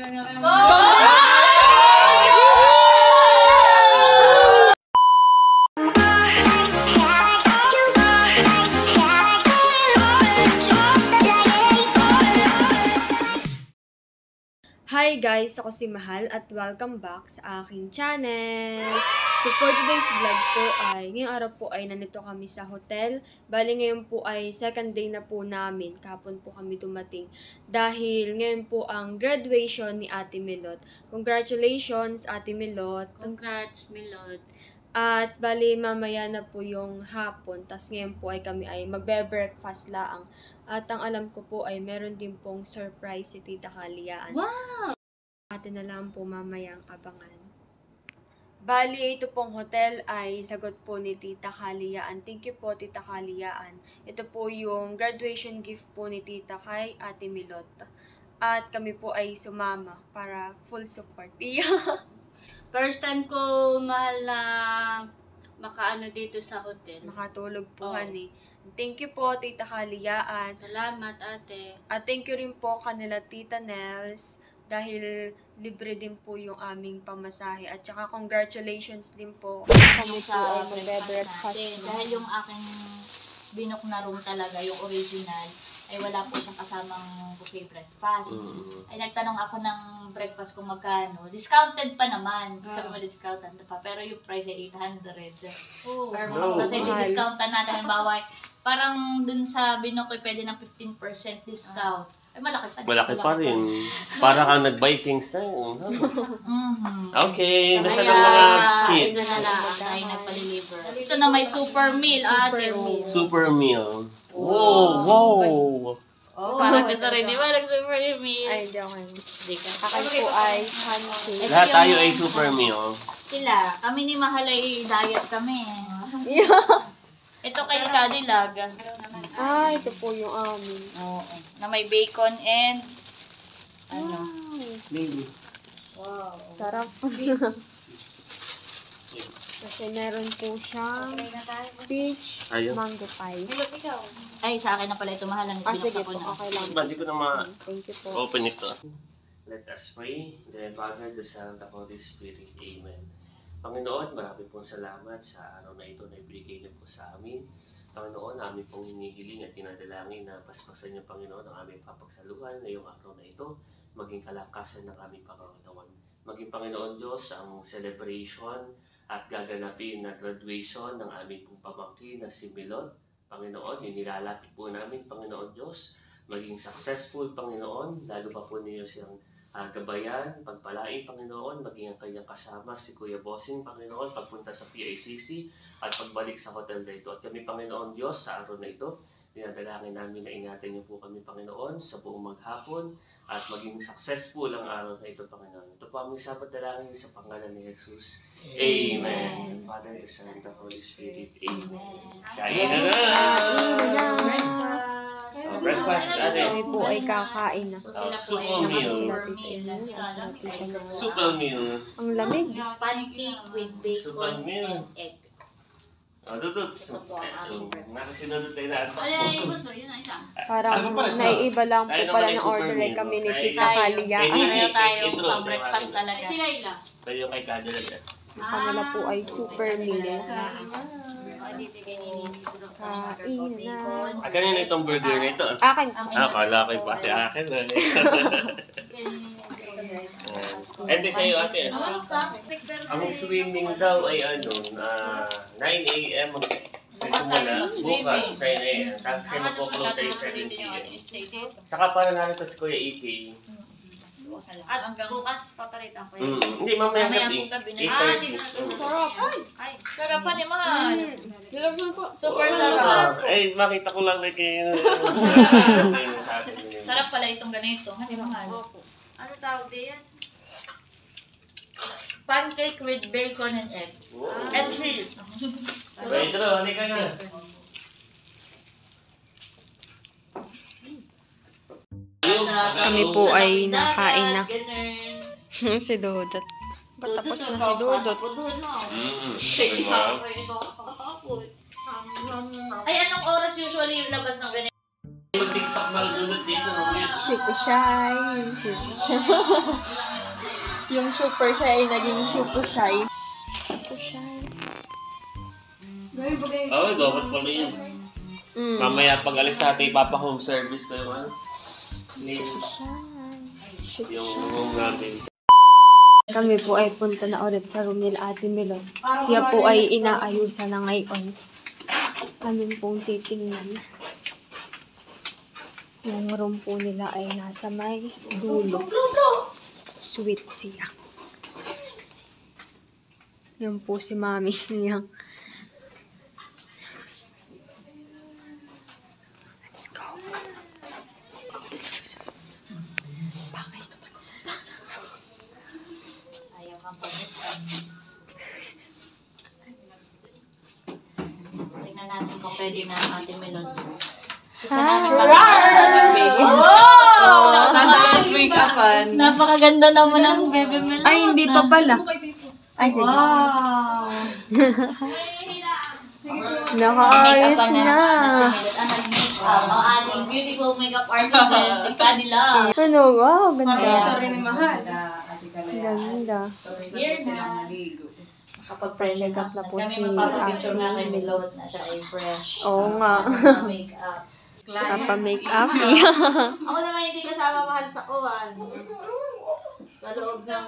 Hi guys! Ako si Mahal at welcome back sa aking channel! So for today's vlog po ngayong araw po ay nandito kami sa hotel. Bali ngayon po ay second day na po namin. Kahapon po kami dumating. Dahil ngayon po ang graduation ni Ate Milot. Congratulations Ate Milot! Congrats Milot! At bali mamaya na po yung hapon. Tas ngayon po ay kami ay magbe-breakfast laang. At ang alam ko po ay meron din pong surprise si Tita Kaliaan. Wow! Atin na lang po mamayang abangan. Bali, ito pong hotel ay sagot po ni Tita Kaliaan. Thank you po, Tita Kaliaan. Ito po yung graduation gift po ni Tita kay Ate Milot. At kami po ay sumama para full support. First time ko, Mahal, na makaano dito sa hotel. Nakatulog po, honey. Thank you po, Tita Kaliaan. Salamat, ate. At thank you rin po kanila, Tita Nels. Dahil libre din po yung aming pamasahe. At saka congratulations din po. Kami sa magbe-breakfast. Dahil yung aking binok na room talaga, yung original, ay wala po siyang kasamang buffet breakfast. Ay nagtanong ako ng breakfast kung magkano. Discounted pa naman. Sabi mo discounted pa. Pero yung price ay 800. Pero kasi di-discountan natin. Halimbawa, parang dun sa binok ay pwede ng 15% discount. Ay malaki pa. Malaki pa rin. Para kang nag-Vikings na yun. Okay, nasa ng mga kids. Ito na lang ay nagpa-deliver. Ito na may super meal. Super meal. Wow! Parang gusto rin, di ba? Nag-super meal. Ay, hindi ako. Akin po ay pancake. Lahat tayo ay super meal. Sila, kami ni Mahal ay diet kami. Ito kay Cadillac. Ito po yung amin. Oo. Na may bacon and ano? Baby. Wow. Sarap. Kasi meron po siyang peach mango pie. Ay, sa akin na pala ito, Mahal. Sige po, okay lang. Hindi ko na Thank you po. open ito. Let us pray. The Father, the Son, the Holy Spirit. Amen. Panginoon, marami pong salamat sa araw na ito na ibigay niyo po sa amin. Panginoon, namin pong hinihiling at tinadalangin na paspasan niyo, Panginoon, ang aming papagsaluhan ngayong araw na ito, maging kalakasan ng aming pangangatawan. Maging, Panginoon Diyos, ang celebration at gaganapin na graduation ng aming pong pamangkin na si Milot. Panginoon, nilalapit po namin, Panginoon Diyos, maging successful, Panginoon, lalo pa po niyo siyang gabayan, pagpalain, Panginoon, maging ang kanyang kasama, si Kuya Bossing, Panginoon, pagpunta sa PICC at pagbalik sa hotel na ito. At kami, Panginoon Diyos, sa araw na ito, dinadalangin namin na ingatan niyo po kami, Panginoon, sa buong maghapon at maging successful ang araw na ito, Panginoon. Ito po aming sapat dalangin sa pangalan ni Jesus. Amen. Father, the Son, the Holy Spirit. Amen. Kain na na! Breakfast, ate. Kami po ay kakain na. So sila po super ay meal. super meal. Ang lamig. Pancake with bacon and egg. Duduts. Ito po ang aming breakfast. Nakasinodot tayo na. Parang naiiba lang po pala ng order ay kami ni Tita Kaliaan. Pareho tayong pang breakfast talaga. Tayo kay Cadillac. Yung kanila po ay super meal. Kain na. Kanina itong burger na ito. Akin. Kala ko yung pati akin. Hindi sa'yo ate. Ang swimming daw ay 9 a.m. Simula bukas 9 a.m. Tapos kayo magpo-close ay 7 p.m. Saka para narito si Kuya EK. At hanggang bukas, papalitan ko yun. Hindi, mamaya gabi. Sarapan ni Mahal. Super sarap. Ay, makita ko lang na kayo. Sarap pala itong ganito. Mahal. Ano tawag din yan? Pancake with bacon and egg. And cheese. Pedro, halika na. Kami po ay nakain na. Si Dodot. Ba't tapos na si Dodot? Ay, anong oras usually yung labas ng ganito? Mag-tiktok na lunod dito. Super shy. Yung super shy ay naging super shy. Super shy. Oo, dapat pala yun. Mamaya pag alis natin, ipapa-home service ko yung ano. Yung home namin. Kami po ay punta na ulit sa room nila Ate Milot. Siya po ay inaayusan na ngayon. Kami pong titingnan. Yung room po nila ay nasa may dulo. Sweet siya. Yan po si Mami niya. Let's go. Bakit? Ayaw kang pabuksan. Tingnan natin kung pwede na ang Ate Milot. Gusto natin pag-aming baby. Nakatataas make-upan. Napakaganda naman ng baby Milot. Ay, hindi pa pala. Ay, sige. Wow! Nakaayos na. Ang ating beautiful makeup artist din, si Cadila. Ano? Wow, ganda. Story ni Mahal. Ganda. Here na. Kapag fresh Makeup na po kami si magpapapicture Ate nga kay Milot na siya ay fresh. Oo nga. Makeup. Papa-makeup. Ako naman hindi kasama Mahal sa kuwan. Sa loob ng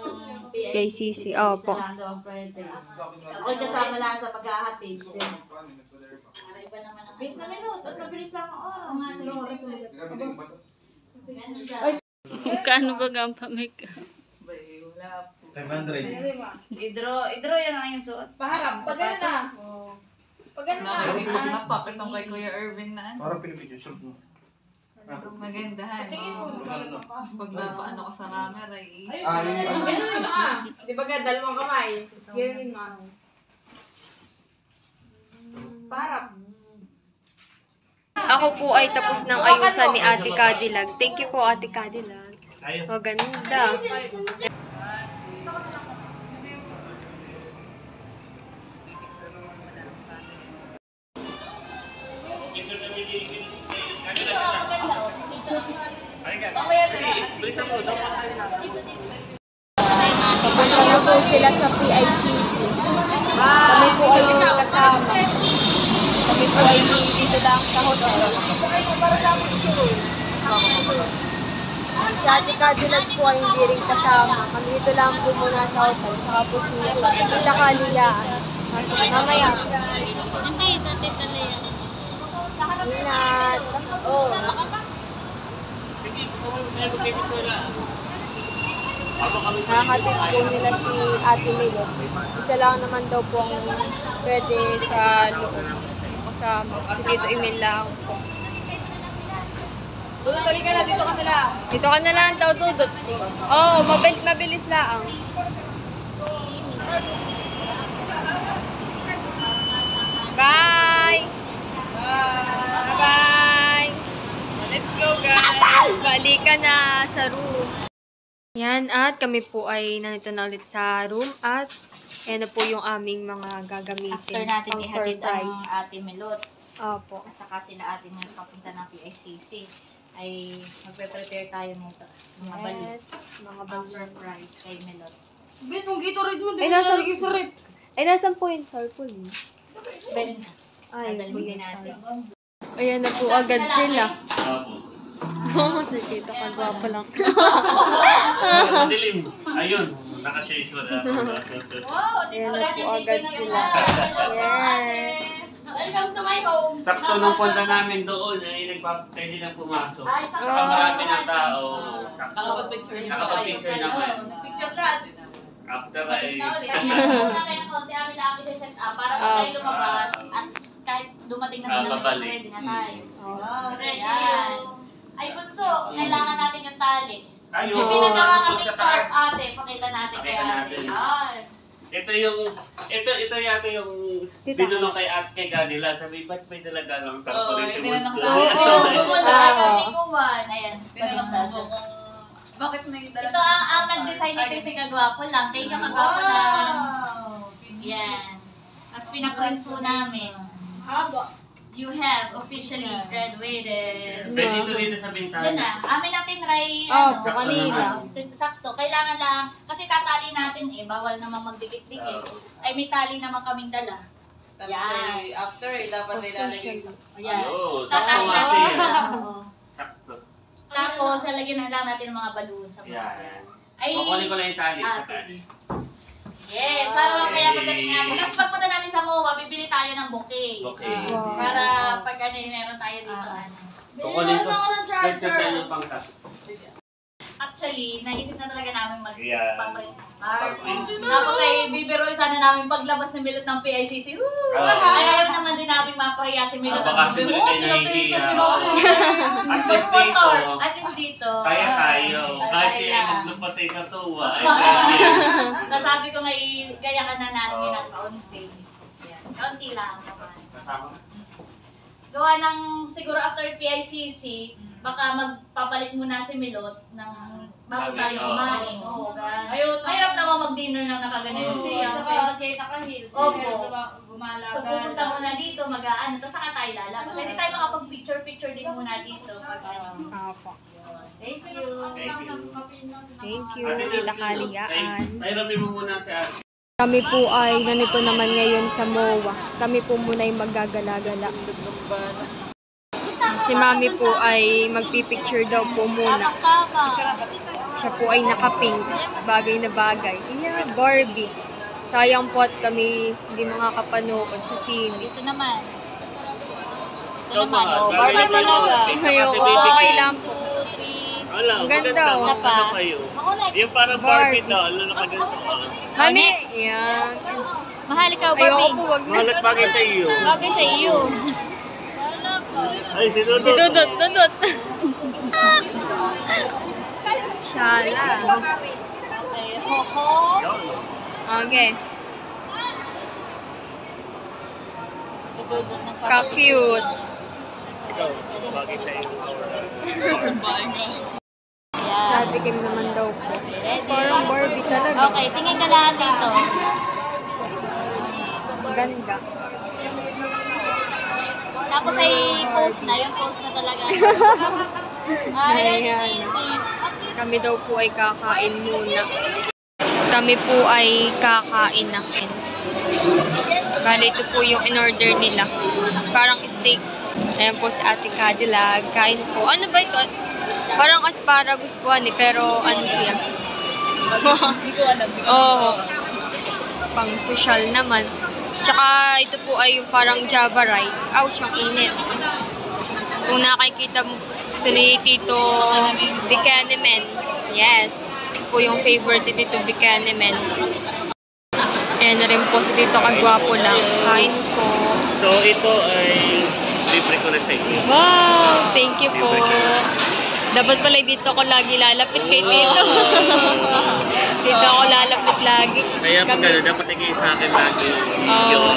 PIC. Kay Sisi. Opo. Isa lang daw ang pwede. Ako kasama lang sa paghahatid. Iba naman ang bilis na Milot. At mabilis lang ang oras. Ang ating oras ulit. Kano ba ang pa-makeup? Wala po. 500. Idro yan ang yung suot. Paharap. Pag gano'n na. Pag gano'n na. Napapit ng kay Kuya Irving na ano. Parang pinipicture shot mo. Magandahan. Tingin mo. Pag napaano ka sa camera, Ganun mo ah. Di ba ka, dalawang kamay. Tapos ganun mo. Paharap. Ako po ay tapos ng ayusan ni Ate Cadillac. Thank you po, Ate Cadillac. Maganda. Papunta na po sila sa PICC. Kami po ay kasama. Kami po ay dito lang sa hotel. Si Ate Cadillac po ay hindi rin kasama. Kami dito lang po muna sa hotel. Saka po si Tita Kaliyaan. Mamaya. Ingat. Oh. Nakakatid po nila si Ate Milot. Isa lang naman daw po ang pwede sa loob. Kasama. Si Tito Emil lang po. Dudot, ulit ka na. Dito ka nila. Dito ka na lang daw, Dudot. Oo, mabilis lang. Bye! Bye! Let's go, guys. Balikan na sa room. Yan, at kami po ay nandito na ulit sa room at yan na po yung aming mga gagamitin. After natin pang ihatid ang surprise. Ate Milot Opo. at saka sila Ate Milot papunta ng PICC, ay magpe-prepare tayo nito. Mga balut. Yes, mga Ang balloons. surprise kay Milot. Bet, yung Gatorade mo. Ay, nasa Ay, nasan po yung purple? Ganun na. Ay, Dadalhin natin. ayan na po agad sila. Opo. Oo, si Tito Kagwapo lang. Madilim. Ayun. Nakashades mo na. Ayan na po agad sila. Yes. Welcome to my home! Sakto nung punta namin doon ay pwede na pumasok. Ay, sakto. Saka marami ng tao. Sakto. Nakapag-picture na Nakapag-picture naman. Nag-picture lahat. After Balis ay... na ulit. Muna kayo konti amin lang set up para kung tayo lumabas at kahit dumating na sila babalik. ready na tayo. Ayan. Ay, Bunso, kailangan natin yung tali. Ayun. May pinagawa kami Sa tarp, taas. ate. Pakita natin kay Pakita ate. natin. Yan. Ito yata yung binulong kay Gadila. Sabi, ba't may dalaga ng tarpaulin si Bunso? Oo, bumula kami kuwan. Ayan. Bakit may dala? Ito ang nag-design nito si Kagwapo lang. Thank you, Kagwapo lang. Yan. Tapos pinaprint po namin. Haba. You have officially graduated. Pwede dito sa bintana. Doon na. Amin natin try, sa kanila. sakto. Kailangan lang, kasi tatali natin bawal naman magdikit-dikit. Ay, may tali naman kaming dala. Tapos Yan. after, dapat nilalagay sa... Ayan. Oo, Tatali sakto nga siya. natin. Sakto. Tapos, lalagyan na lang natin ng mga balloon sa mga. Yan. Ay, Kukunin ko lang yung tali sa sige. taas. Yes, para kaya pagdating natin. Tapos pagpunta namin sa MOA, bibili tayo ng bouquet. Okay. Para pag meron tayo dito. Kukunin ko. Next na sa inyo pang taas. Actually, naisip na talaga namin Yeah. mag-paprint. Tapos ay bibiro sana namin paglabas ng Milot ng PICC. Ah. Kaya yun naman din namin mapahiya si Milot. Baka si Milot ay nahihiya. At least dito. At least dito. Kaya tayo. Kahit siya ay Kaya. maglupa sa isang tuwa. Nasabi ko ngay, gaya ka na natin ng kaunti. Yan. Kaunti lang naman. Kasama. Gawa ng siguro after PICC, baka magpapalit muna si Milot ng bago tayo kumain. Oo, Ayun. mahirap naman mag-dinner na nakaganito siya. Tsaka kay Takahil. Opo. Gumalaga. So pupunta muna dito, mag-aano, tapos saka tayo lalabas. Hindi tayo makapag-picture-picture din muna dito. Apo. Thank you. Thank you, Ate Tita Nels, Kaliyaan. Ay, rami mo muna si Ate. Kami po ay ganito naman ngayon sa MOA. Kami po muna ay maggagala-gala. Si Mami po ay magpipicture daw po muna. Siya po ay naka-pink. Bagay na bagay. Yeah, Barbie. Sayang po at kami hindi makakapanood sa sine. Dito naman. Ikaw naman, bagay Barbie na talaga. Ayoko, okay lang po. 2, 3. Wala, Ang ganda, maganda. oh. Isa pa. Ano kayo? Ako next. Yung parang Barbie doll. Ano ka ganito? Honey, yan. Mahal ikaw, Ayoko Barbie. po, wag na. Mahalat bagay sa iyo. Bagay sa iyo. Ay, si Dudut. Si Dudut, Dudut. Shala. Ay, hoho. Okay. Si Dudut Ka-cute. Ikaw, bagay sa iyo. Sa Ate Kim naman daw po. Ready? Parang Barbie talaga. Okay, tingin ka lang dito. Ganda. Tapos ay post na. Yung post na talaga. Ay, Ayan. hindi. Kami daw po ay kakain muna. Kami po ay kakain na. Bale, ito po yung in-order nila. Parang steak. Ayan po si Ate Cadillac. Kain po. Ano ba ito? Parang asparagus po pero ano siya? Hindi ko alam. Oo. Pang social naman. Tsaka ito po ay yung parang Java rice. Ouch, ang init. Kung nakikita mo ito ni Tito Buchanan. Yes. Ito po yung favorite ni Tito Buchanan. Ayan na rin po si Tito Kagwapo lang. Kain po. So, ito ay libre ko na sa iyo. Wow! Thank you po. Dapat pala dito ako lagi lalapit kay Tito. Dito ako lalapit lagi. Kaya pag Kami- ano, dapat ikay sa akin lagi.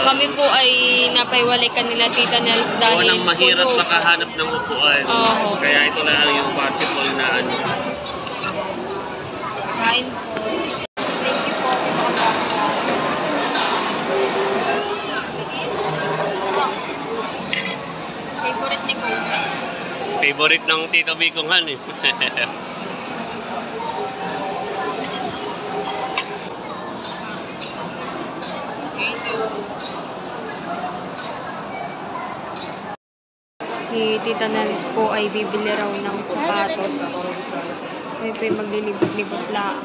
Kami po ay napaiwalay kanila Tita Nels Gawa dahil ng mahirap puno. makahanap ng upuan. Oo. Kaya ito na lang yung possible na ano. Kain po. Thank you po, Tito Kagwapo. Favorite ni Ko. Favorite ng Tito Biconghan eh. Si Tita Nels po ay bibili raw ng sapatos. May po maglilibot-libot lang.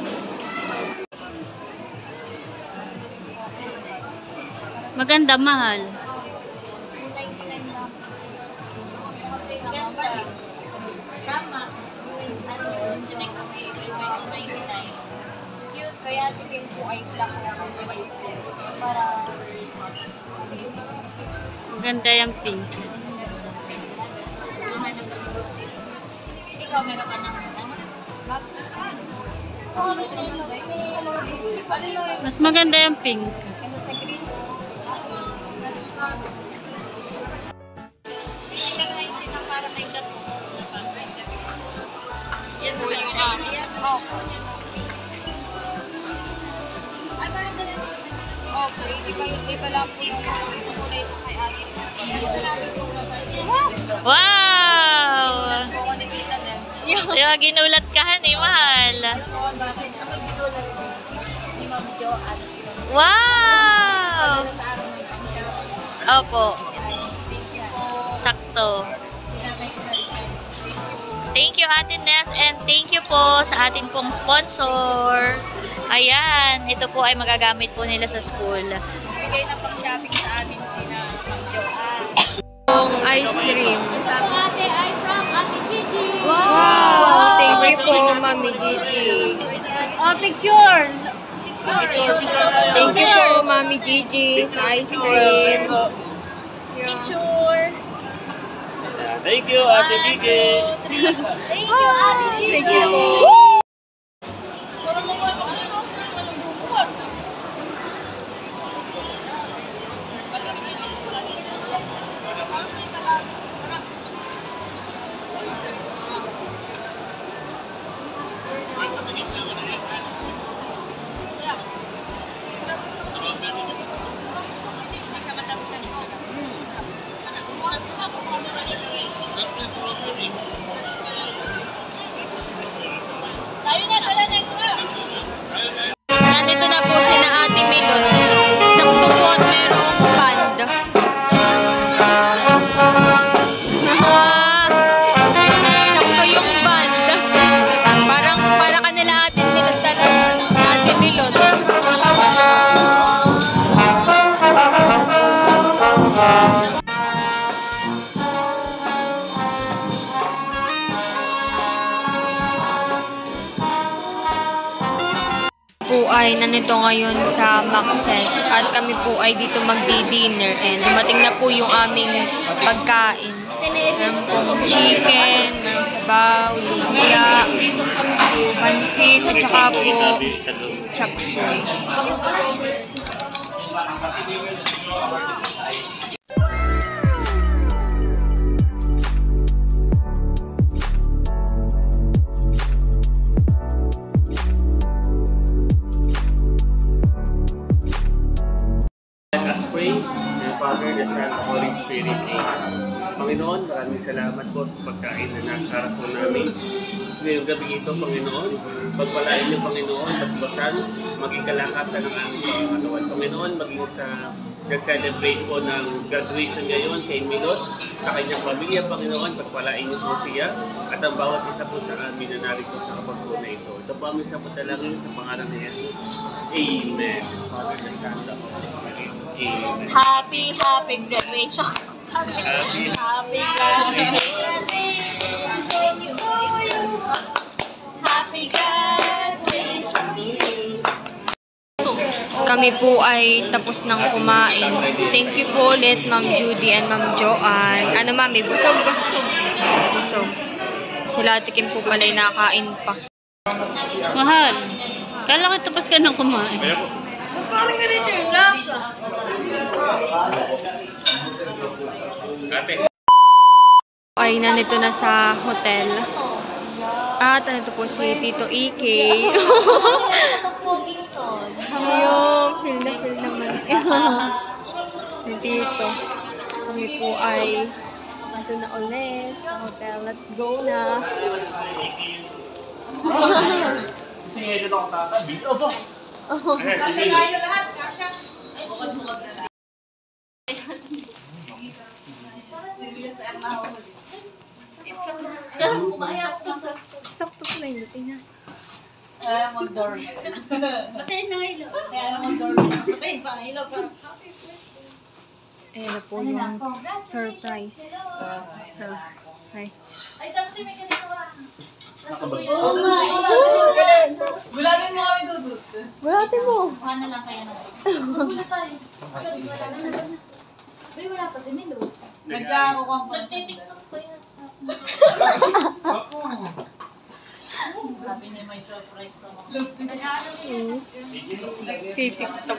Maganda, mahal. Maganda. Tama. Ano, connect kami. May 299. Cute. Kaya tingin po ay black lang. Para Maganda yung pink. Ikaw meron ka ng bag? Mas maganda yung pink. yan po yung oh. Okay. Iba lang po yung kulay ito kay ate. Wow! Yung ginulat ka, ni mahal. Wow! Opo. Sakto. Thank you, Ate Ness, and thank you po sa atin pong sponsor. Ayan, ito po ay magagamit po nila sa school. Bigay na pang-shopping sa amin sina Ma'am Joanne. Yung ice cream. Ate ay from Ate Gigi. Wow! Thank you po, Mami Gigi. Oh, picture! Thank you po, Mami Gigi, sa ice cream. Picture! Thank you, Ate Gigi. Thank you, Ate Gigi. Thank you po. Nandito na po si na Ate Milot. Sakto po at merong band. Sakto yung band. Para kanila Ate Milot talaga. Ate Milot. Po ay nandito ngayon sa Maxes at kami po ay dito magdi-dinner and dumating na po yung aming pagkain. Meron pong chicken, meron sabaw, lumpia, pansit at saka po chop suey. Let us pray. The Father, the Son, the Holy Spirit. Amen. Panginoon, maraming salamat po sa pagkain na nasa harap po namin. Ngayong gabi ito, Panginoon, pagpalain niyo, Panginoon, basbasan, maging kalakasan ng aming pangalawan. Panginoon, maging sa nag-celebrate po ng graduation ngayon kay Milot, sa kanyang pamilya, Panginoon, pagpalain niyo po siya at ang bawat isa po sa amin na narito sa kapag na ito. Ito po aming sa patalangin sa pangalan ni Jesus. Amen. Father, the Son, the Holy Spirit. Amen. Happy graduation. Happy Happy graduation to you. Happy graduation. Kami po ay tapos ng kumain. Thank you po ulit, Ma'am Judy and Ma'am Joanne. Ano, Mami? Busog? Busog. Sila Ate Kim po pala ay nakain pa. Mahal, kala ko tapos ka nang kumain. Ate. Ay nandito na sa hotel. At nandito po si Tito EK. Ayun, feel naman. Tito. Kami po ay nandito na ulit sa hotel. Let's go na. Kasi ngayon ako tatabi. Opo. Sige. Sakto ko na yung tingnan. Mag-dorm. Patay na ilaw. Patay pa ang ilaw. Ayan na po yung surprise. Hi. Ay, dati may ganito ka. Bulatin mo kami, Dudut. Bulati mo. Ano lang kaya na? Wala tayo. Wala pa si Milo. Nagtitiktok pa yan. Sabi niya may surprise pa mo. TikTok.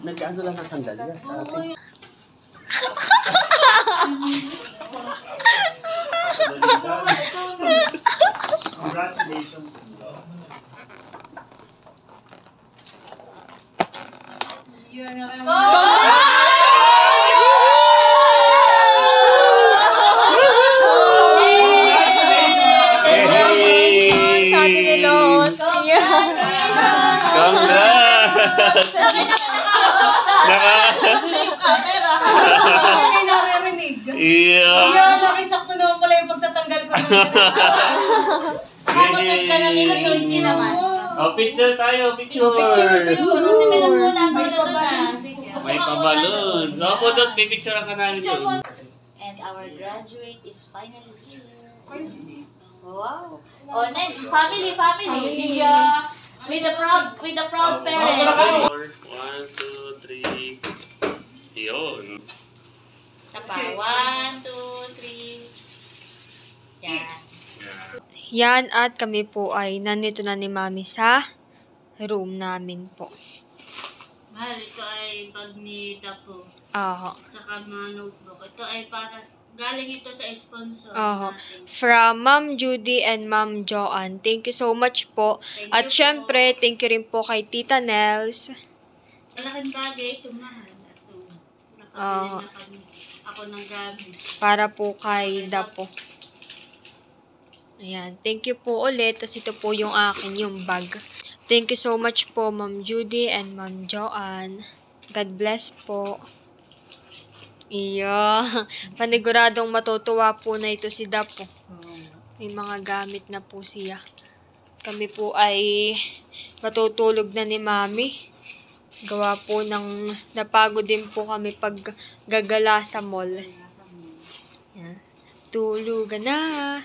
Nag-ano lang ng sandalya sa atin. Congratulations. Yun, nakalimutan. Sabi ni Lon. Congrats! May naririnig. Yeah. Yun, nakisakto naman pala yung pagtatanggal ko. Mamatag ka na nila, hindi naman. Oh, picture tayo, picture. Kasi may muna sa May ulo doon na. May pabalon. Opo, doon, pipicture ka namin doon. And our graduate is finally here. Wow. Oh, next, family. With the proud parents. 1, 2, 3. Yun. Sa pa. 1, 2, 3. Yan. Yan, at kami po ay nandito na ni Mami sa room namin po. Mahal, ito ay bag ni Dapo. Oho. Tsaka mga notebook. Ito ay para, galing ito sa sponsor Oho. natin. From Ma'am Judy and Ma'am Joanne. Thank you so much po. Thank At you syempre, thank you rin po kay Tita Nels. Malaking bagay ito, mahal. Ito. Oo. Nakabili na kami. Ako ng gamit. Para po kay Dapo. Ayan. Thank you po ulit. Tapos ito po yung akin, yung bag. Thank you so much po, Ma'am Judy and Ma'am Joanne. God bless po. Iya. Paniguradong matutuwa po na ito si Dapo. May mga gamit na po siya. Kami po ay matutulog na ni Mami. Gawa po ng napagod din po kami pag gagala sa mall. Yan. Tulugan na.